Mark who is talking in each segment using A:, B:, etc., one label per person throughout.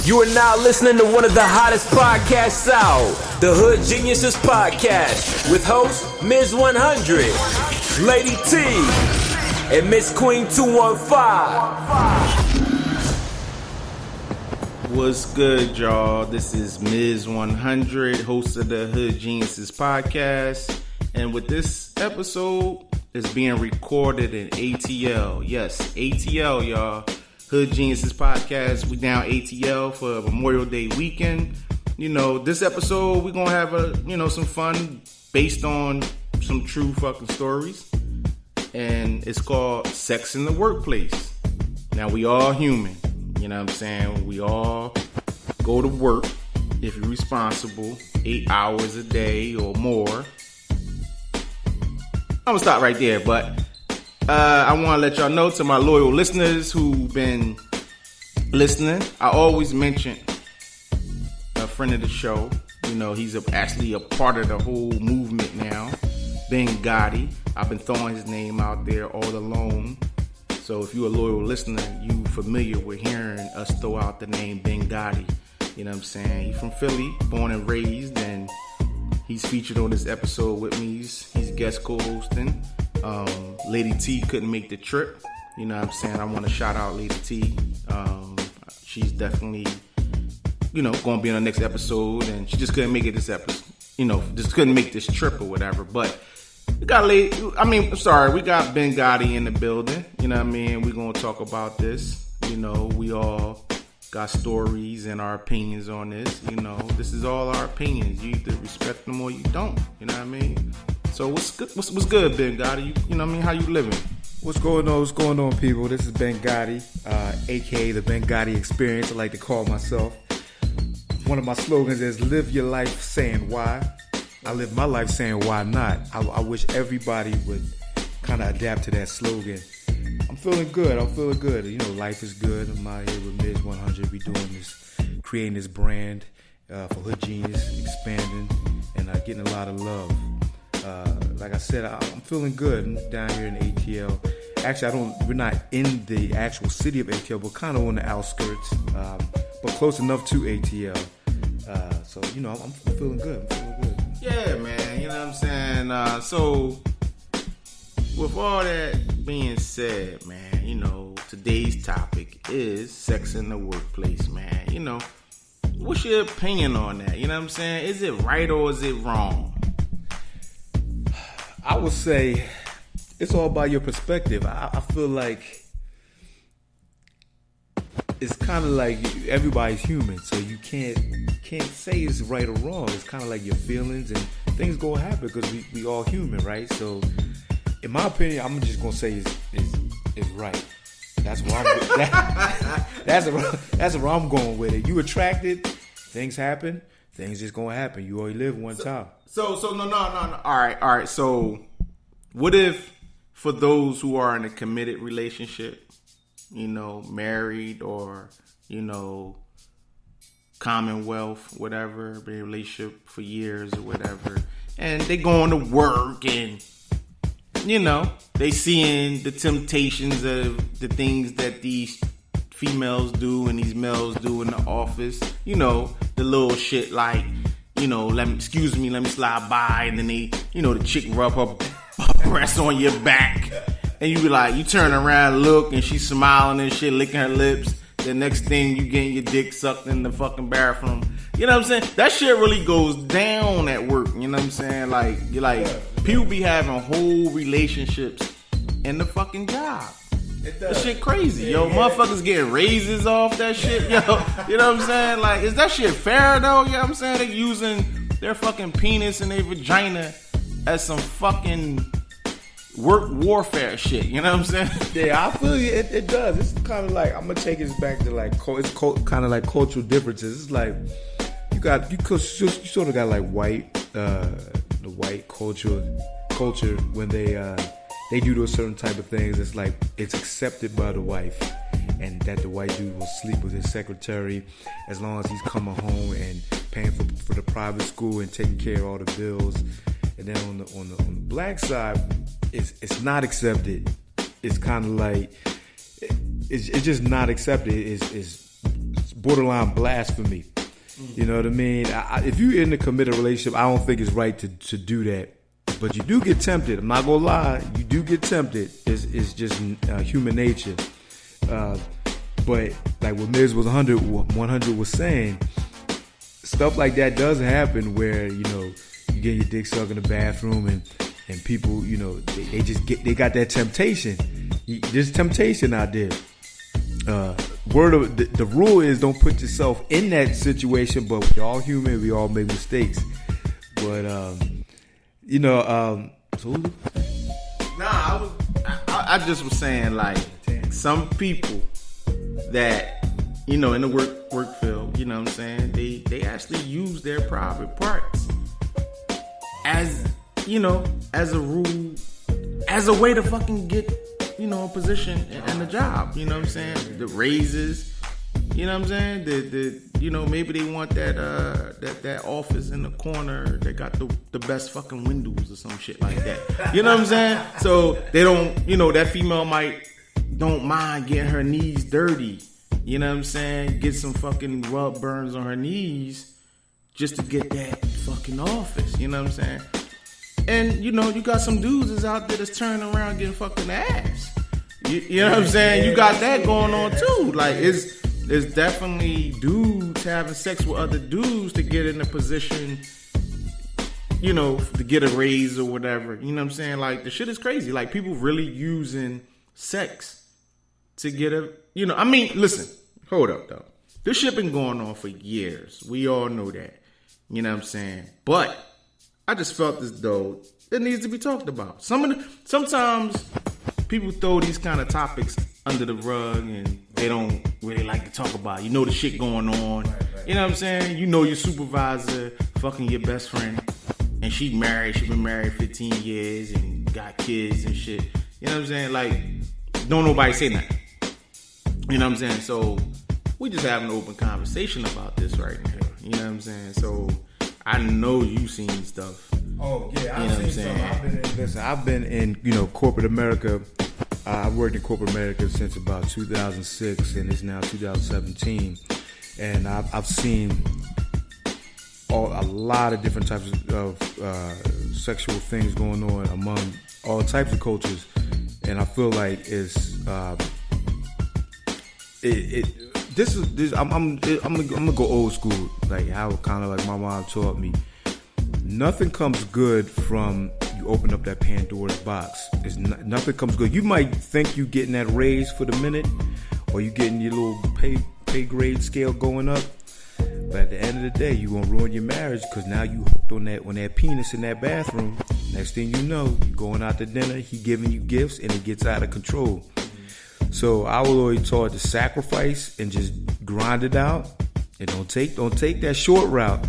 A: You are now listening to one of the hottest podcasts out, the Hood Geniuses Podcast, with host Ms. 100, Lady T, and Miss Queen 215.
B: What's good, y'all? This is Ms. 100, host of the Hood Geniuses Podcast, and with this episode, it's being recorded in ATL. Yes, ATL, y'all. Hood Geniuses Podcast. We down ATL for Memorial Day weekend. You know, this episode we're gonna have some fun based on some true fucking stories, and it's called Sex in the Workplace. Now, we all human. You know what I'm saying? We all go to work if you're responsible, 8 hours a day or more. I'm gonna stop right there, but I want to let y'all know, to my loyal listeners who've been listening, I always mention a friend of the show. You know, he's actually a part of the whole movement now, Benghati. I've been throwing his name out there all along. So if you're a loyal listener, you familiar with hearing us throw out the name Benghati. You know what I'm saying? He's from Philly, born and raised, and he's featured on this episode with me. He's guest co-hosting. Lady T couldn't make the trip. You know what I'm saying? I want to shout out Lady T. She's definitely, going to be on the next episode, and she just couldn't make it this episode. Just couldn't make this trip or whatever. But we got we got Benghati in the building. You know what I mean? We're going to talk about this. We all got stories and our opinions on this. This is all our opinions. You either respect them or you don't. You know what I mean? So what's good, Benghati? You know what I mean? How you living?
C: What's going on, people? This is Benghati, aka the Benghati Experience. I like to call myself. One of my slogans is "Live your life saying why." I live my life saying why not. I wish everybody would kind of adapt to that slogan. I'm feeling good. Life is good. I'm out here with Ms. 100. We doing this, creating this brand for Hood Genius, expanding, and getting a lot of love. Like I said, I'm feeling good. I'm down here in ATL. Actually, we're not in the actual city of ATL, but kind of on the outskirts, but close enough to ATL. So, I'm feeling good.
B: Yeah, man. You know what I'm saying? So, with all that being said, man, today's topic is sex in the workplace, man. What's your opinion on that? You know what I'm saying? Is it right or is it wrong?
C: I would say it's all about your perspective. I feel like it's kind of like everybody's human, so you can't say it's right or wrong. It's kind of like your feelings, and things gonna happen because we all human, right? So, in my opinion, I'm just gonna say it's right. That's where I'm going with it. You attracted, things happen. Things just gonna happen. You only live one time.
B: So no. All right. So, what if for those who are in a committed relationship, married or Commonwealth, whatever, been in a relationship for years or whatever, and they going to work and they seeing the temptations of the things that these females do and these males do in the office, the little shit like, let me slide by, and then they, the chick rub her breast on your back, and you be like, you turn around, look, and she's smiling and shit, licking her lips. The next thing, you getting your dick sucked in the fucking bathroom. You know what I'm saying? That shit really goes down at work. You know what I'm saying? People be having whole relationships in the fucking job. That shit crazy, yo. Motherfuckers getting raises off that shit, yo. You know what I'm saying? Like, is that shit fair, though? You know what I'm saying? They using their fucking penis and their vagina as some fucking work warfare shit. You know what I'm saying?
C: Yeah, I feel you. It does. It's kind of like, I'm gonna take this back to it's kind of like cultural differences. It's like you sort of got like the white culture when they do those certain type of things. It's like it's accepted by the wife, and that the white dude will sleep with his secretary as long as he's coming home and paying for the private school and taking care of all the bills. And then on the black side, it's not accepted. It's kind of like it's just not accepted. It's borderline blasphemy. You know what I mean? If you're in a committed relationship, I don't think it's right to do that. But you do get tempted. I'm not gonna lie. You do get tempted. It's just human nature. But like what Ms. 100 was saying, stuff like that does happen where, you know, you get your dick sucked in the bathroom and people, you know, they got that temptation. There's temptation out there. The rule is don't put yourself in that situation, but we're all human, we all make mistakes. But
B: I just was saying, like, some people that, you know, in the work field, you know what I'm saying, they actually use their private parts as, you know, as a rule, as a way to fucking get, you know, a position and a job, you know what I'm saying? The raises, you know what I'm saying? The you know, maybe they want that office in the corner that got the best fucking windows or some shit like that. You know what I'm saying? So they don't, you know, that female don't mind getting her knees dirty. You know what I'm saying? Get some fucking rub burns on her knees just to get that fucking office. You know what I'm saying? And, you know, you got some dudes that's out there that's turning around getting fucking ass. You know what I'm saying? You got that going on too. Like, it's definitely dudes having sex with other dudes to get in a position, you know, to get a raise or whatever. You know what I'm saying? Like, the shit is crazy. Like, people really using sex to get a, you know, I mean, listen, hold up though. This shit been going on for years. We all know that. You know what I'm saying? But I just felt as though it needs to be talked about. Sometimes people throw these kind of topics under the rug and they don't really like to talk about it. You know the shit going on. You know what I'm saying? You know your supervisor fucking your best friend and she been married 15 years and got kids and shit. You know what I'm saying? Like, don't nobody say nothing. You know what I'm saying? So we just having an open conversation about this right now. You know what I'm saying? So I know you seen stuff.
C: Oh yeah, I've seen stuff. I've been in, you know, corporate America. I've worked in corporate America since about 2006, and it's now 2017. And I've seen a lot of different types of sexual things going on among all types of cultures, and I feel like I'm gonna go old school, like how kind of like my mom taught me. Nothing comes good from you open up that Pandora's box. Nothing comes good. You might think you getting that raise for the minute, or you getting your little pay grade scale going up, but at the end of the day, you gonna ruin your marriage because now you hooked on that penis in that bathroom. Next thing you know, you going out to dinner, he giving you gifts, and it gets out of control. So I was always taught to sacrifice and just grind it out, and don't take that short route,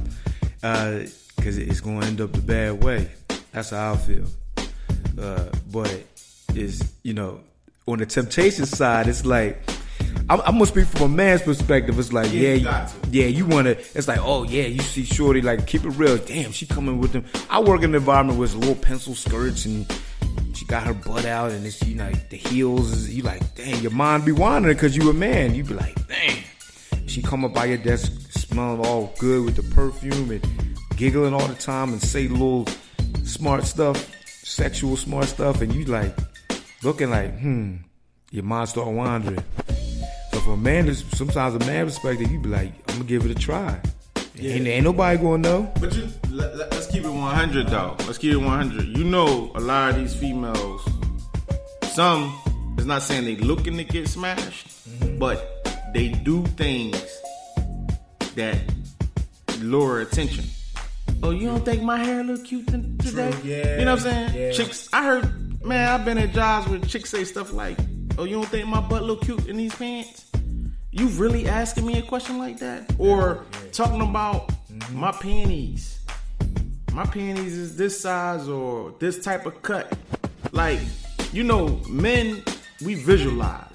C: because it's gonna end up the bad way. That's how I feel. But it's, you know, on the temptation side, it's like I'm gonna speak from a man's perspective. It's like, you wanna. It's like, oh yeah, you see shorty, like, keep it real. Damn, she coming with them. I work in an environment with little pencil skirts and she got her butt out, and it's, you know, like the heels is, you like, dang, your mind be wandering because you a man. You be like, dang. She come up by your desk smelling all good with the perfume and giggling all the time and say little smart stuff, sexual smart stuff, and you like looking like, your mind start wandering. So for a man, sometimes a man perspective, you be like, I'm gonna give it a try. Yeah. Ain't nobody gonna know.
B: But let's keep it 100 though. Let's keep it 100. You know, a lot of these females, some, it's not saying they looking to get smashed, but they do things that lure attention. Oh, you don't think my hair look cute today?
C: True, yeah.
B: You know what I'm saying?
C: Yeah.
B: Chicks, I heard, man, I've been at jobs where chicks say stuff like, oh, you don't think my butt look cute in these pants? You really asking me a question like that? Or talking about my panties. My panties is this size or this type of cut. Like, you know, men, we visualize.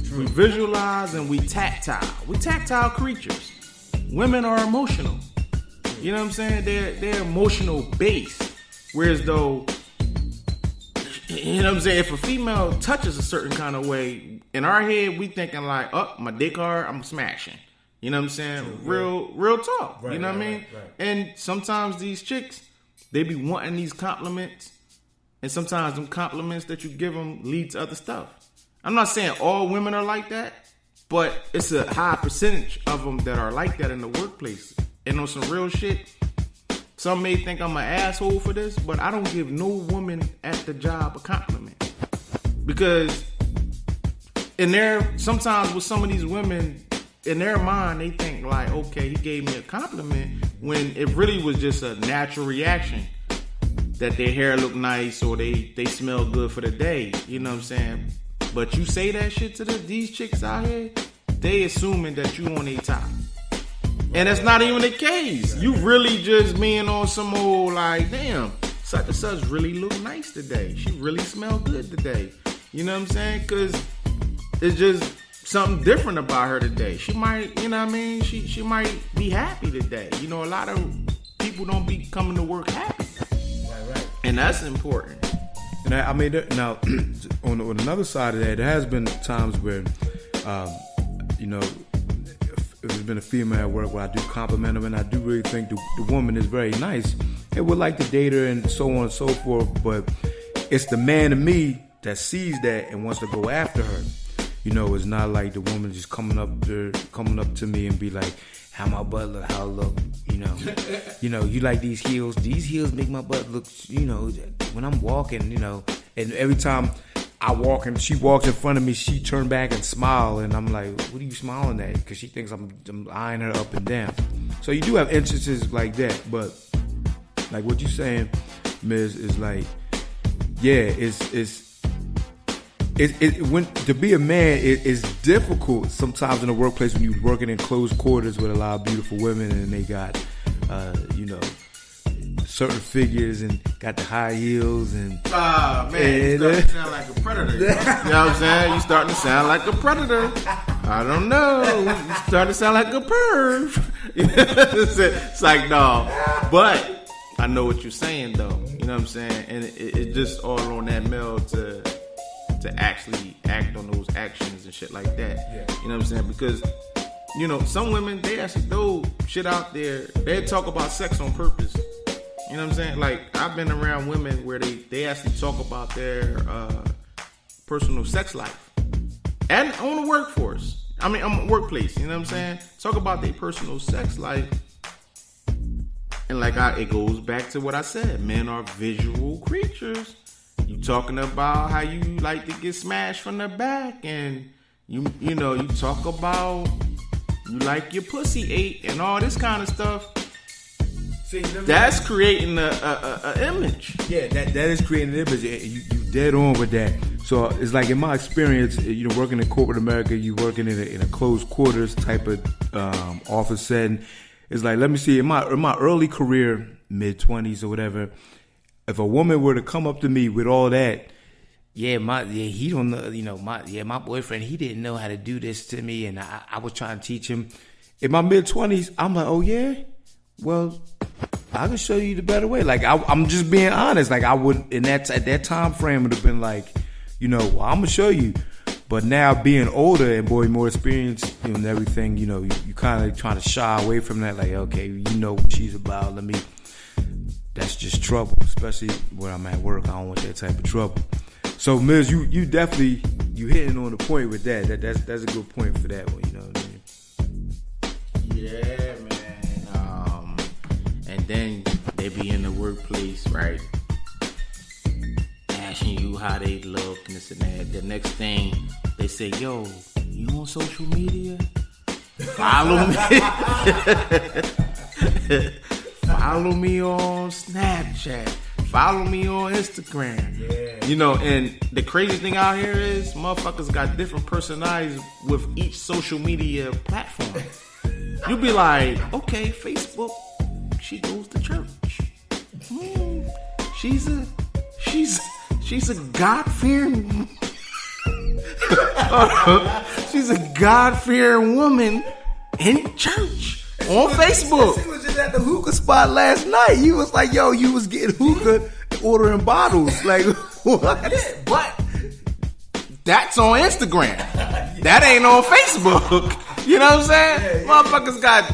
B: True. We visualize and we tactile. We tactile creatures. Women are emotional. You know what I'm saying? They're emotional based. Whereas though, you know what I'm saying, if a female touches a certain kind of way, in our head we thinking like, oh, my dick hard, I'm smashing. You know what I'm saying? Real talk.
C: Right,
B: you know what I mean?
C: Right.
B: And sometimes these chicks, they be wanting these compliments, and sometimes them compliments that you give them lead to other stuff. I'm not saying all women are like that, but it's a high percentage of them that are like that in the workplace. And on some real shit, some may think I'm an asshole for this, but I don't give no woman at the job a compliment. Because sometimes with some of these women, in their mind, they think like, okay, he gave me a compliment, when it really was just a natural reaction that their hair look nice or they smell good for the day. You know what I'm saying? But you say that shit to these chicks out here, they assuming that you on their top. And that's not even the case. You really just being on some old like, damn, such and such really look nice today. She really smell good today. You know what I'm saying? Because it's just something different about her today. She might, you know what I mean? She might be happy today. You know, a lot of people don't be coming to work happy.
C: Right.
B: And that's important.
C: And I mean, now on another side of that, there has been times where, you know, if there's been a female at work where I do compliment them, and I do really think the woman is very nice and would like to date her and so on and so forth. But it's the man in me that sees that and wants to go after her. You know, it's not like the woman just coming up to me and be like, how my butt look, how it look, you know, you like these heels make my butt look, you know, when I'm walking, you know, and every time I walk and she walks in front of me, she turn back and smile, and I'm like, what are you smiling at? Because she thinks I'm eyeing her up and down. So you do have instances like that, but like what you're saying, Miz, is like, yeah, when to be a man, it's difficult sometimes in the workplace when you're working in closed quarters with a lot of beautiful women and they got, you know, certain figures and got the high heels and
B: man, you starting to sound like a predator. You know what I'm saying? You starting to sound like a predator. I don't know. You starting to sound like a perv. It's like, no. But I know what you're saying, though. You know what I'm saying? And it's just all on that male to actually act on those actions and shit like that.
C: Yeah.
B: You know what I'm saying? Because, you know, some women, they actually throw shit out there. They talk about sex on purpose. You know what I'm saying? Like, I've been around women where they actually talk about their personal sex life. And on the workforce. I mean, on the workplace. You know what I'm saying? Talk about their personal sex life. And like, it goes back to what I said. Men are visual creatures. You talking about how you like to get smashed from the back, and you know, you talk about you like your pussy ate and all this kind of stuff. See, that's creating a image.
C: Yeah, that is creating an image. You dead on with that. So it's like, in my experience, you know, working in corporate America, you working in a closed quarters type of office setting. It's like, let me see, in my early career, mid-20s or whatever, if a woman were to come up to me with all that, he don't know, you know, my boyfriend, he didn't know how to do this to me, and I was trying to teach him. In my mid-20s, I'm like, oh yeah? Well, I can show you the better way. Like, I'm just being honest. Like, I would, at that time frame, would have been like, you know, well, I'm going to show you. But now, being older and more experienced, you know, and everything, you know, you kind of trying to shy away from that. Like, okay, you know what she's about. That's just trouble, especially where I'm at work. I don't want that type of trouble. So, Miz, you definitely, you hitting on the point with that. That's a good point for that one, you know what I mean?
B: Yeah, man. And then they be in the workplace, right? Asking you how they look and this and that. The next thing, they say, yo, you on social media? Follow me. Follow me on Snapchat. Follow me on Instagram. Yeah. You know, and the crazy thing out here is motherfuckers got different personalities with each social media platform. You be like, okay, Facebook, she goes to church. She's a God-fearing she's a God-fearing woman in church. On Facebook.
C: She was just at the hookah spot last night. You was like, yo, you was getting hookah, ordering bottles. Like, what?
B: Yeah, but that's on Instagram. That ain't on Facebook. You know what I'm saying? Motherfuckers got